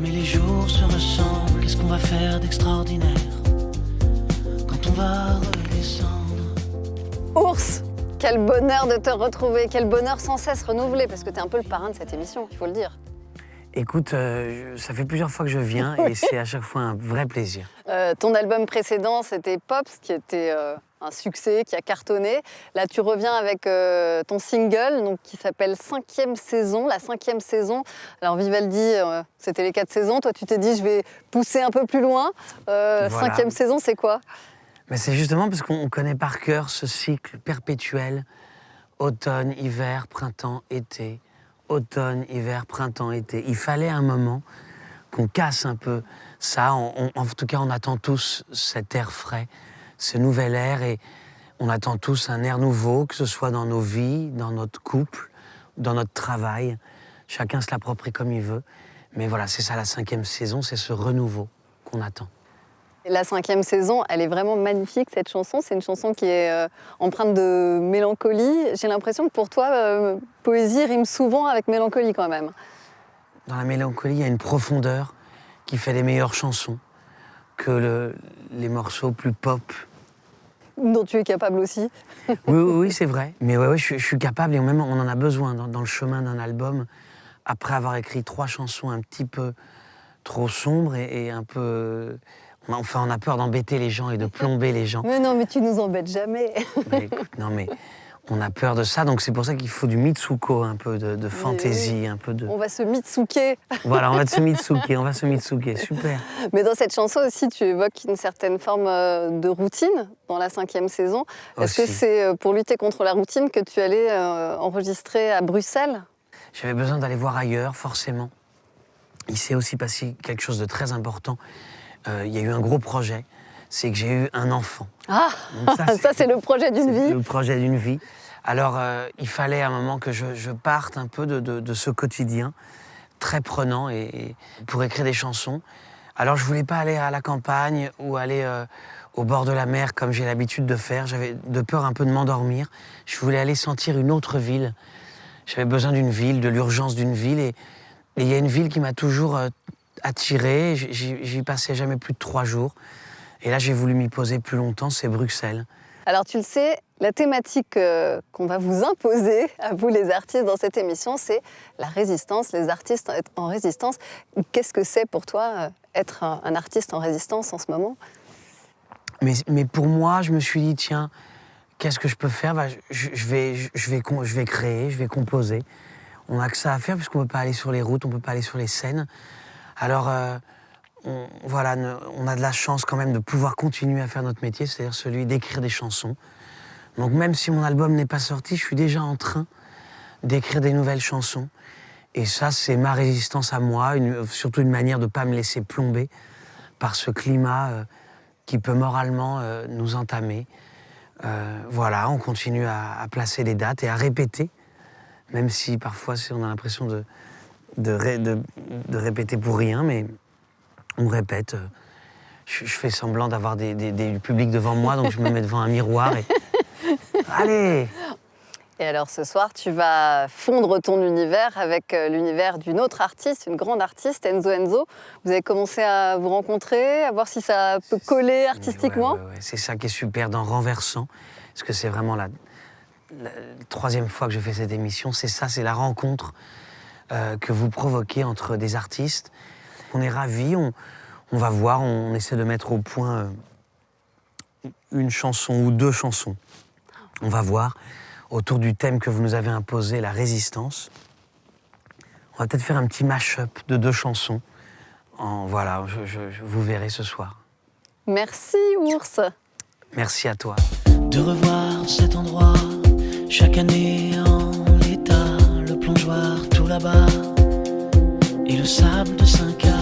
Mais les jours se ressemblent, qu'est-ce qu'on va faire d'extraordinaire quand on va redescendre? Ours, quel bonheur de te retrouver, quel bonheur sans cesse renouvelé, parce que tu es un peu le parrain de cette émission, il faut le dire. Écoute, ça fait plusieurs fois que je viens et c'est à chaque fois un vrai plaisir. Ton album précédent, c'était Pops, qui était un succès, qui a cartonné. Là, tu reviens avec ton single, donc, qui s'appelle 5e saison, la 5e saison. Alors Vivaldi, c'était les 4 saisons. Toi, tu t'es dit, je vais pousser un peu plus loin. Voilà. 5e saison, c'est quoi? Mais c'est justement parce qu'on connaît par cœur ce cycle perpétuel, automne, hiver, printemps, été, automne, hiver, printemps, été. Il fallait un moment qu'on casse un peu ça. En tout cas, on attend tous cet air frais, ce nouvel air, et on attend tous un air nouveau, que ce soit dans nos vies, dans notre couple, dans notre travail. Chacun se l'approprie comme il veut. Mais voilà, c'est ça la 5e saison, c'est ce renouveau qu'on attend. La 5e saison, elle est vraiment magnifique, cette chanson. C'est une chanson qui est empreinte de mélancolie. J'ai l'impression que pour toi, poésie rime souvent avec mélancolie quand même. Dans la mélancolie, il y a une profondeur qui fait les meilleures chansons que les morceaux plus pop. Dont tu es capable aussi. Oui, c'est vrai. Mais ouais, je suis capable, et même on en a besoin dans le chemin d'un album. Après avoir écrit 3 chansons un petit peu trop sombres et un peu... Enfin, on a peur d'embêter les gens et de plomber les gens. Mais non, mais tu nous embêtes jamais. Mais écoute, non, mais on a peur de ça, donc c'est pour ça qu'il faut du Mitsuko, un peu de fantaisie, oui. un peu de... On va se mitsuker. Voilà, on va se Mitsuker, super. Mais dans cette chanson aussi, tu évoques une certaine forme de routine dans la 5e saison. Est-ce que c'est pour lutter contre la routine que tu allais enregistrer à Bruxelles? J'avais besoin d'aller voir ailleurs, forcément. Il s'est aussi passé quelque chose de très important. Il y a eu un gros projet, c'est que j'ai eu un enfant. Ah, ça c'est le projet d'une vie. Le projet d'une vie. Alors, il fallait à un moment que je parte un peu de ce quotidien très prenant et pour écrire des chansons. Alors, je voulais pas aller à la campagne ou aller au bord de la mer comme j'ai l'habitude de faire. J'avais de peur un peu de m'endormir. Je voulais aller sentir une autre ville. J'avais besoin d'une ville, de l'urgence d'une ville. Et il y a une ville qui m'a toujours attiré. J'y passais jamais plus de 3 jours. Et là, j'ai voulu m'y poser plus longtemps, c'est Bruxelles. Alors tu le sais, la thématique qu'on va vous imposer, à vous les artistes dans cette émission, c'est la résistance, les artistes en résistance. Qu'est-ce que c'est pour toi être un artiste en résistance en ce moment? Mais pour moi, je me suis dit, tiens, qu'est-ce que je peux faire? Je vais créer, je vais composer. On n'a que ça à faire puisqu'on ne peut pas aller sur les routes, on ne peut pas aller sur les scènes. Alors, voilà, on a de la chance quand même de pouvoir continuer à faire notre métier, c'est-à-dire celui d'écrire des chansons. Donc même si mon album n'est pas sorti, je suis déjà en train d'écrire des nouvelles chansons. Et ça, c'est ma résistance à moi, surtout une manière de ne pas me laisser plomber par ce climat qui peut moralement nous entamer. Voilà, on continue à placer des dates et à répéter, même si parfois on a l'impression de répéter pour rien, mais on répète. Je fais semblant d'avoir du public devant moi, donc je me mets devant un miroir et... Allez! Et alors ce soir, tu vas fondre ton univers avec l'univers d'une autre artiste, une grande artiste, Enzo Enzo. Vous avez commencé à vous rencontrer, à voir si ça peut coller artistiquement? Ouais. C'est ça qui est super dans Renversant, parce que c'est vraiment la 3e fois que je fais cette émission. C'est ça, c'est la rencontre que vous provoquez entre des artistes. On est ravis, on va voir, on essaie de mettre au point une chanson ou 2 chansons. On va voir, autour du thème que vous nous avez imposé, la résistance. On va peut-être faire un petit mash-up de 2 chansons. Voilà, vous verrez ce soir. Merci, Ours. Merci à toi. De revoir cet endroit, chaque année en l'état, le plongeoir tout là-bas, et le sable de 5 ans.